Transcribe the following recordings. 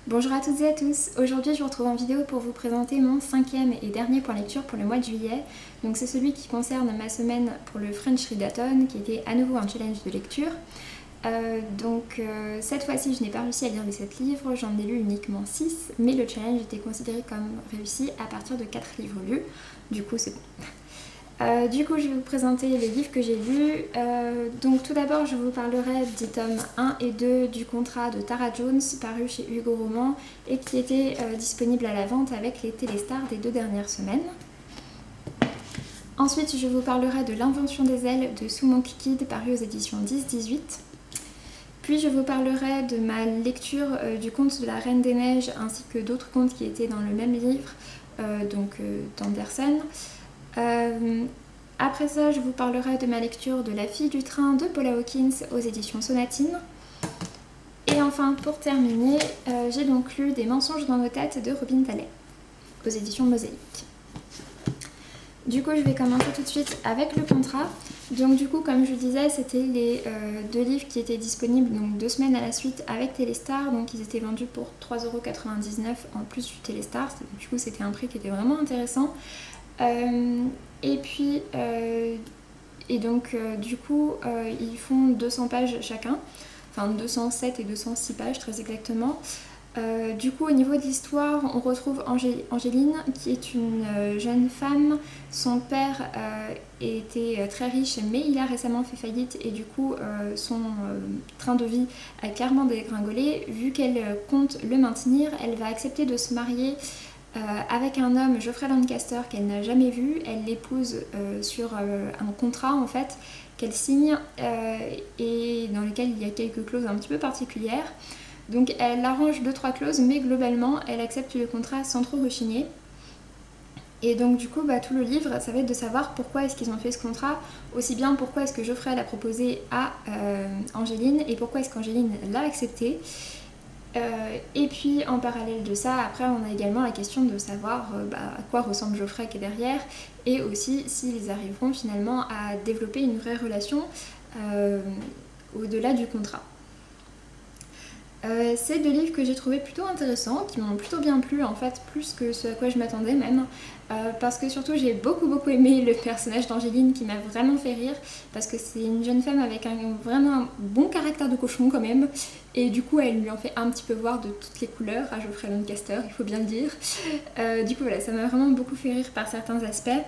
Bonjour à toutes et à tous, aujourd'hui je vous retrouve en vidéo pour vous présenter mon cinquième et dernier point lecture pour le mois de juillet. Donc c'est celui qui concerne ma semaine pour le French Readathon qui était à nouveau un challenge de lecture. Cette fois-ci je n'ai pas réussi à lire les 7 livres, j'en ai lu uniquement 6, mais le challenge était considéré comme réussi à partir de 4 livres lus, du coup c'est bon. Je vais vous présenter les livres que j'ai lus. Donc tout d'abord je vous parlerai des tomes 1 et 2 du contrat de Tara Jones paru chez Hugo Roman et qui était disponible à la vente avec les télestars des 2 dernières semaines. Ensuite je vous parlerai de L'invention des ailes de Sue Monk Kidd paru aux éditions 10-18. Puis je vous parlerai de ma lecture du conte de la Reine des Neiges ainsi que d'autres contes qui étaient dans le même livre, d'Andersen. Après ça, je vous parlerai de ma lecture de La fille du train de Paula Hawkins aux éditions Sonatine. Et enfin, pour terminer, j'ai donc lu Des mensonges dans nos têtes de Robin Talley aux éditions Mosaïque. Du coup, je vais commencer tout de suite avec le contrat. Donc du coup, comme je vous disais, c'était les 2 livres qui étaient disponibles donc 2 semaines à la suite avec Téléstar. Donc ils étaient vendus pour 3,99 € en plus du Téléstar. Du coup, c'était un prix qui était vraiment intéressant. Ils font 200 pages chacun, enfin 207 et 206 pages très exactement. Au niveau de l'histoire, on retrouve Angéline qui est une jeune femme. Son père était très riche mais il a récemment fait faillite et du coup son train de vie a clairement dégringolé. Vu qu'elle compte le maintenir, elle va accepter de se marier avec un homme, Geoffrey Lancaster, qu'elle n'a jamais vu. Elle l'épouse sur un contrat en fait qu'elle signe et dans lequel il y a quelques clauses un petit peu particulières. Donc elle arrange 2-3 clauses mais globalement elle accepte le contrat sans trop rechigner. Et donc du coup tout le livre ça va être de savoir pourquoi est-ce qu'ils ont fait ce contrat, aussi bien pourquoi est-ce que Geoffrey l'a proposé à Angéline et pourquoi est-ce qu'Angéline l'a accepté. Et puis en parallèle de ça, après on a également la question de savoir à quoi ressemble Geoffrey qui est derrière et aussi s'ils arriveront finalement à développer une vraie relation au-delà du contrat. C'est 2 livres que j'ai trouvé plutôt intéressants, qui m'ont plutôt bien plu en fait, plus que ce à quoi je m'attendais même, parce que surtout j'ai beaucoup aimé le personnage d'Angéline qui m'a vraiment fait rire, parce que c'est une jeune femme avec vraiment un bon caractère de cochon quand même, et du coup elle lui en fait un petit peu voir de toutes les couleurs à Geoffrey Lancaster, il faut bien le dire. Voilà, ça m'a vraiment beaucoup fait rire par certains aspects.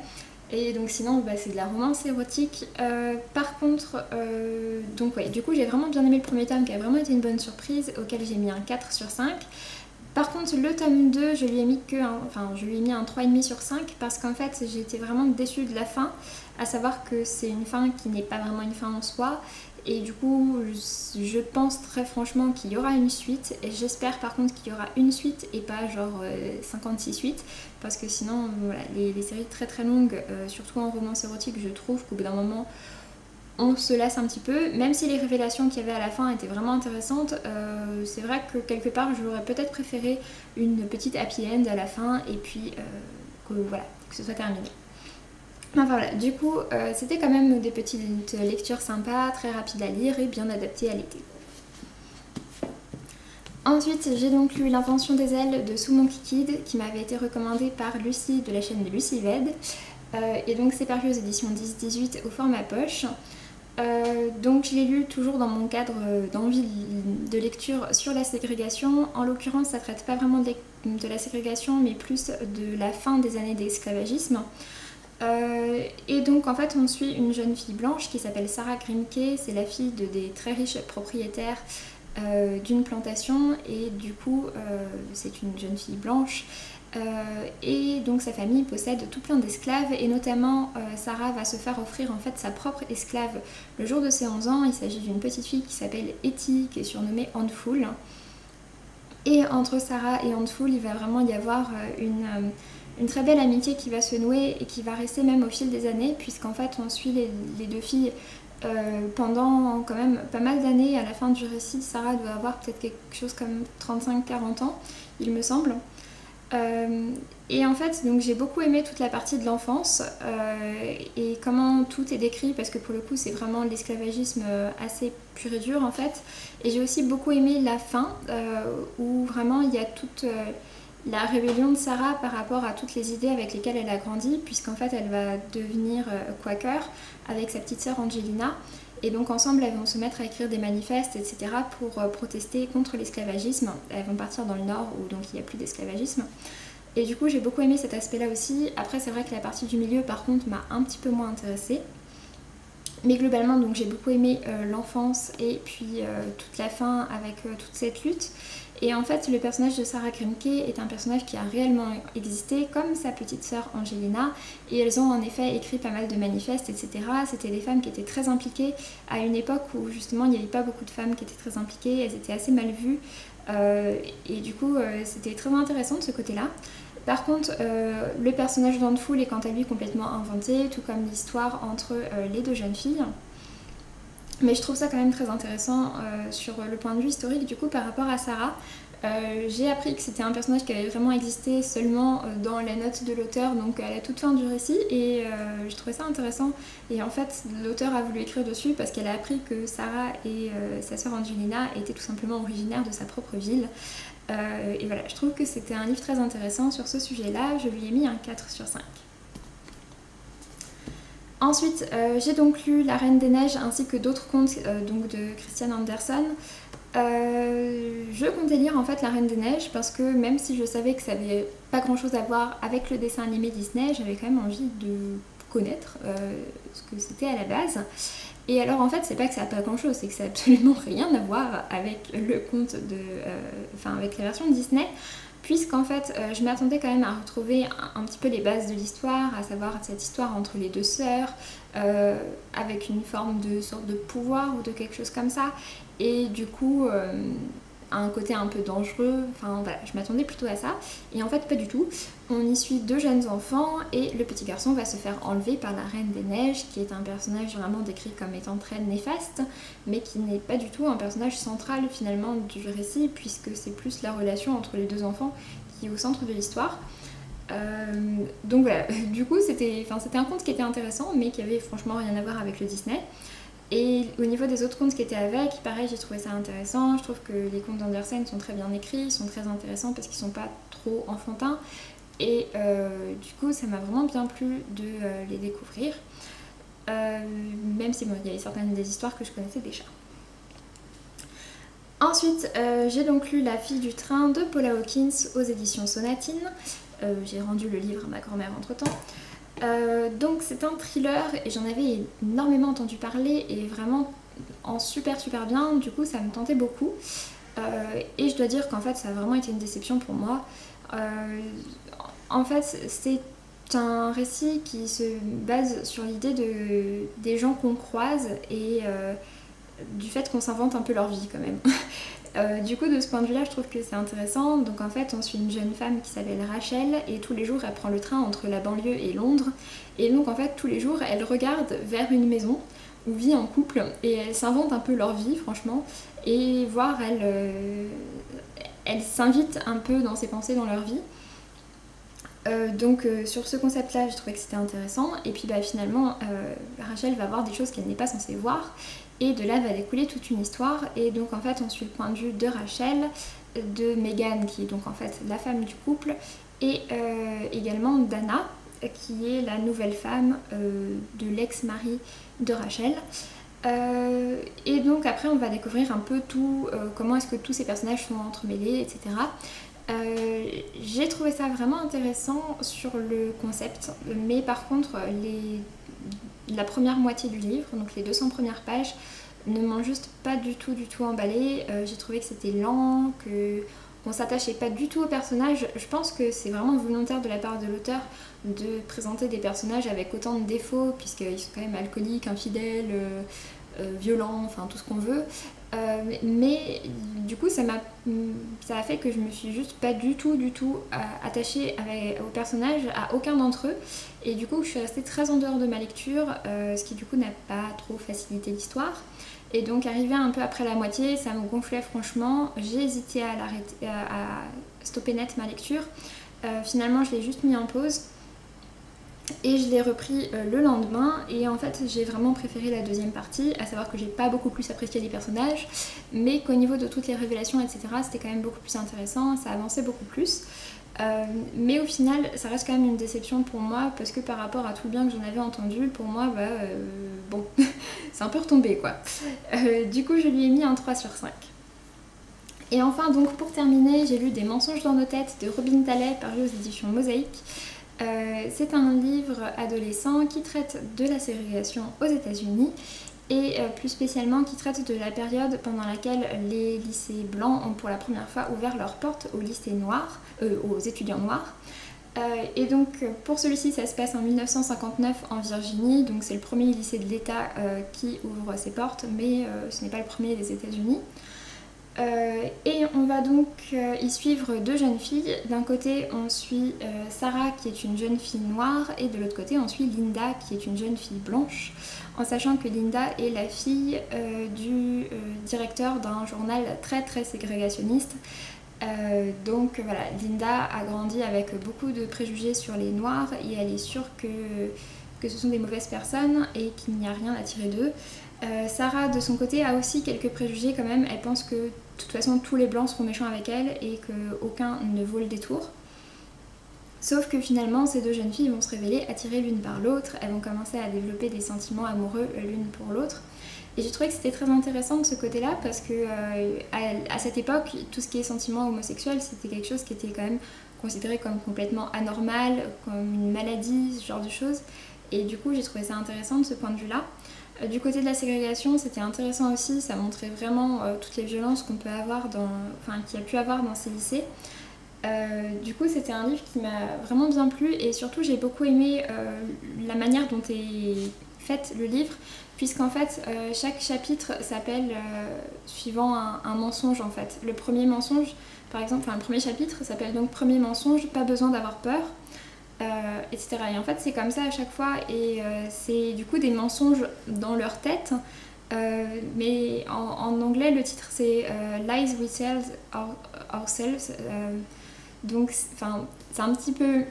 Et donc sinon c'est de la romance érotique. Par contre, j'ai vraiment bien aimé le premier tome qui a vraiment été une bonne surprise, auquel j'ai mis un 4 sur 5. Par contre le tome 2 je lui ai mis un 3,5 sur 5 parce qu'en fait j'ai été vraiment déçue de la fin, à savoir que c'est une fin qui n'est pas vraiment une fin en soi. Et du coup, je pense très franchement qu'il y aura une suite. Et j'espère par contre qu'il y aura une suite et pas genre 56 suites. Parce que sinon, voilà, les séries très longues, surtout en romance érotique, je trouve qu'au bout d'un moment, on se lasse un petit peu. Même si les révélations qu'il y avait à la fin étaient vraiment intéressantes, c'est vrai que quelque part, j'aurais peut-être préféré une petite happy end à la fin. Et puis, que ce soit terminé. C'était quand même des petites lectures sympas, très rapides à lire et bien adaptées à l'été. Ensuite, j'ai donc lu L'invention des ailes de Sue Monk Kidd qui m'avait été recommandée par Lucie de la chaîne de Lucie Ved. Et donc c'est paru aux éditions 10-18 au format poche. Je l'ai lu toujours dans mon cadre d'envie de lecture sur la ségrégation. En l'occurrence, ça traite pas vraiment de la ségrégation mais plus de la fin des années d'esclavagisme. En fait on suit une jeune fille blanche qui s'appelle Sarah Grimke, c'est la fille des très riches propriétaires d'une plantation et du coup c'est une jeune fille blanche et donc sa famille possède tout plein d'esclaves et notamment Sarah va se faire offrir en fait sa propre esclave le jour de ses 11 ans. Il s'agit d'une petite fille qui s'appelle Etty qui est surnommée Handful et entre Sarah et Handful il va vraiment y avoir une très belle amitié qui va se nouer et qui va rester même au fil des années puisqu'en fait on suit les 2 filles pendant quand même pas mal d'années. À la fin du récit, Sarah doit avoir peut-être quelque chose comme 35-40 ans, il me semble. Et en fait, donc j'ai beaucoup aimé toute la partie de l'enfance et comment tout est décrit parce que pour le coup c'est vraiment l'esclavagisme assez pur et dur en fait. Et j'ai aussi beaucoup aimé la fin où vraiment il y a toute la rébellion de Sarah par rapport à toutes les idées avec lesquelles elle a grandi puisqu'en fait elle va devenir Quaker avec sa petite sœur Angelina. Et donc ensemble elles vont se mettre à écrire des manifestes etc. pour protester contre l'esclavagisme. Elles vont partir dans le nord où donc il n'y a plus d'esclavagisme. Et du coup j'ai beaucoup aimé cet aspect là aussi. Après c'est vrai que la partie du milieu par contre m'a un petit peu moins intéressée. Mais globalement donc j'ai beaucoup aimé l'enfance et puis toute la fin avec toute cette lutte. Et en fait le personnage de Sarah Grimke est un personnage qui a réellement existé comme sa petite sœur Angelina. Et elles ont en effet écrit pas mal de manifestes etc. C'était des femmes qui étaient très impliquées à une époque où justement il n'y avait pas beaucoup de femmes qui étaient très impliquées. Elles étaient assez mal vues et du coup c'était très intéressant de ce côté là. Par contre, le personnage d'Handful est quant à lui complètement inventé, tout comme l'histoire entre les deux jeunes filles. Mais je trouve ça quand même très intéressant sur le point de vue historique du coup par rapport à Sarah. J'ai appris que c'était un personnage qui avait vraiment existé seulement dans la note de l'auteur, donc à la toute fin du récit, et je trouvais ça intéressant. Et en fait, l'auteur a voulu écrire dessus parce qu'elle a appris que Sarah et sa sœur Angelina étaient tout simplement originaires de sa propre ville. Et voilà, je trouve que c'était un livre très intéressant sur ce sujet-là. Je lui ai mis un 4 sur 5. Ensuite, j'ai donc lu La Reine des Neiges ainsi que d'autres contes donc de Christian Andersen. Je comptais lire en fait La Reine des Neiges parce que même si je savais que ça n'avait pas grand chose à voir avec le dessin animé Disney, j'avais quand même envie de connaître ce que c'était à la base. Et alors en fait c'est pas que ça n'a pas grand chose, c'est que ça n'a absolument rien à voir avec le conte de... enfin avec la version de Disney. Puisqu'en fait je m'attendais quand même à retrouver un petit peu les bases de l'histoire, à savoir cette histoire entre les deux sœurs, avec une forme de sorte de pouvoir ou de quelque chose comme ça. Et du coup un côté un peu dangereux, enfin voilà, je m'attendais plutôt à ça. Et en fait pas du tout. On y suit deux jeunes enfants et le petit garçon va se faire enlever par la Reine des Neiges, qui est un personnage vraiment décrit comme étant très néfaste, mais qui n'est pas du tout un personnage central finalement du récit, puisque c'est plus la relation entre les deux enfants qui est au centre de l'histoire. Donc voilà, du coup c'était un conte qui était intéressant, mais qui avait franchement rien à voir avec le Disney. Et au niveau des autres contes qui étaient avec, pareil, j'ai trouvé ça intéressant. Je trouve que les contes d'Andersen sont très bien écrits, ils sont très intéressants parce qu'ils sont pas trop enfantins. Et du coup, ça m'a vraiment bien plu de les découvrir. Même si bon, il y avait certaines des histoires que je connaissais déjà. Ensuite, j'ai donc lu La fille du train de Paula Hawkins aux éditions Sonatine. J'ai rendu le livre à ma grand-mère entre-temps. Donc c'est un thriller et j'en avais énormément entendu parler et vraiment en super bien, du coup ça me tentait beaucoup. Et je dois dire qu'en fait ça a vraiment été une déception pour moi. En fait c'est un récit qui se base sur l'idée des gens qu'on croise et du fait qu'on s'invente un peu leur vie quand même. Du coup de ce point de vue là je trouve que c'est intéressant. Donc en fait on suit une jeune femme qui s'appelle Rachel et tous les jours elle prend le train entre la banlieue et Londres et donc en fait tous les jours elle regarde vers une maison où vit en couple et elle s'invente un peu leur vie franchement et voir elle s'invite un peu dans ses pensées dans leur vie. Donc sur ce concept là j'ai trouvé que c'était intéressant et puis bah, finalement Rachel va voir des choses qu'elle n'est pas censée voir et de là va découler toute une histoire et donc en fait on suit le point de vue de Rachel, de Megan qui est donc en fait la femme du couple et également d'Anna qui est la nouvelle femme de l'ex-mari de Rachel. Et donc après on va découvrir un peu tout, comment est-ce que tous ces personnages sont entremêlés, etc. J'ai trouvé ça vraiment intéressant sur le concept, mais par contre la première moitié du livre, donc les 200 premières pages, ne m'ont juste pas du tout emballé. J'ai trouvé que c'était lent, qu'on s'attachait pas du tout aux personnages. Je pense que c'est vraiment volontaire de la part de l'auteur de présenter des personnages avec autant de défauts, puisqu'ils sont quand même alcooliques, infidèles, violents, enfin tout ce qu'on veut. Mais du coup ça a fait que je me suis juste pas du tout attachée aux personnages, à aucun d'entre eux, et du coup je suis restée très en dehors de ma lecture, ce qui du coup n'a pas trop facilité l'histoire. Et donc arrivé un peu après la moitié, ça me gonflait franchement, j'ai hésité à stopper net ma lecture Finalement je l'ai juste mis en pause et je l'ai repris le lendemain, et en fait j'ai vraiment préféré la deuxième partie, à savoir que j'ai pas beaucoup plus apprécié les personnages, mais qu'au niveau de toutes les révélations etc c'était quand même beaucoup plus intéressant, ça avançait beaucoup plus. Mais au final ça reste quand même une déception pour moi, parce que par rapport à tout le bien que j'en avais entendu, pour moi bon c'est un peu retombé quoi. Du coup je lui ai mis un 3 sur 5. Et enfin donc pour terminer, j'ai lu Des mensonges dans nos têtes de Robin Talley, paru aux éditions Mosaïque. C'est un livre adolescent qui traite de la ségrégation aux États-Unis, et plus spécialement qui traite de la période pendant laquelle les lycées blancs ont pour la première fois ouvert leurs portes aux lycées noirs, aux étudiants noirs. Et donc pour celui-ci ça se passe en 1959 en Virginie, donc c'est le premier lycée de l'État qui ouvre ses portes, mais ce n'est pas le premier des États-Unis. Et on va donc y suivre deux jeunes filles. D'un côté on suit Sarah qui est une jeune fille noire, et de l'autre côté on suit Linda qui est une jeune fille blanche, en sachant que Linda est la fille du directeur d'un journal très très ségrégationniste. Donc voilà, Linda a grandi avec beaucoup de préjugés sur les noirs, et elle est sûre que ce sont des mauvaises personnes et qu'il n'y a rien à tirer d'eux. Sarah de son côté a aussi quelques préjugés quand même, elle pense que de toute façon tous les blancs seront méchants avec elle et qu'aucun ne vaut le détour. Sauf que finalement ces deux jeunes filles vont se révéler attirées l'une par l'autre, elles vont commencer à développer des sentiments amoureux l'une pour l'autre. Et j'ai trouvé que c'était très intéressant de ce côté-là, parce que à cette époque, tout ce qui est sentiments homosexuels, c'était quelque chose qui était quand même considéré comme complètement anormal, comme une maladie, ce genre de choses. Et du coup j'ai trouvé ça intéressant de ce point de vue-là. Du côté de la ségrégation, c'était intéressant aussi, ça montrait vraiment toutes les violences qu'on peut avoir qu'il y a pu avoir dans ces lycées. Du coup c'était un livre qui m'a vraiment bien plu, et surtout j'ai beaucoup aimé la manière dont est fait le livre, puisqu'en fait chaque chapitre s'appelle suivant un mensonge en fait. Le premier mensonge par exemple, le premier chapitre s'appelle donc Premier mensonge, pas besoin d'avoir peur. Etc. Et en fait c'est comme ça à chaque fois, et c'est du coup des mensonges dans leur tête, mais en anglais le titre c'est Lies We Tell Ourselves, donc c'est un petit peu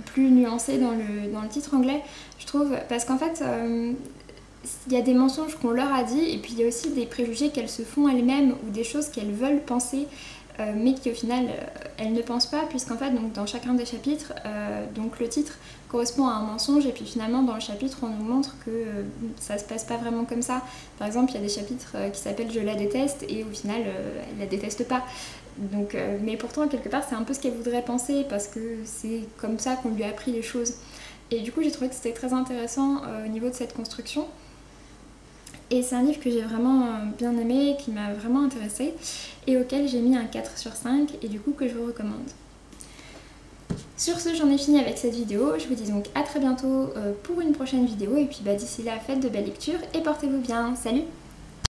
plus nuancé dans le titre anglais je trouve, parce qu'en fait il y a des mensonges qu'on leur a dit, et puis il y a aussi des préjugés qu'elles se font elles-mêmes, ou des choses qu'elles veulent penser mais qui au final elles ne pensent pas, puisqu'en fait donc, dans chacun des chapitres donc le titre correspond à un mensonge, et puis finalement dans le chapitre on nous montre que ça se passe pas vraiment comme ça. Par exemple il y a des chapitres qui s'appellent Je la déteste, et au final elle la déteste pas, donc, mais pourtant quelque part c'est un peu ce qu'elle voudrait penser, parce que c'est comme ça qu'on lui a appris les choses. Et du coup j'ai trouvé que c'était très intéressant au niveau de cette construction. Et c'est un livre que j'ai vraiment bien aimé, qui m'a vraiment intéressée, et auquel j'ai mis un 4 sur 5, et du coup que je vous recommande. Sur ce, j'en ai fini avec cette vidéo. Je vous dis donc à très bientôt pour une prochaine vidéo, et puis d'ici là, faites de belles lectures et portez-vous bien. Salut!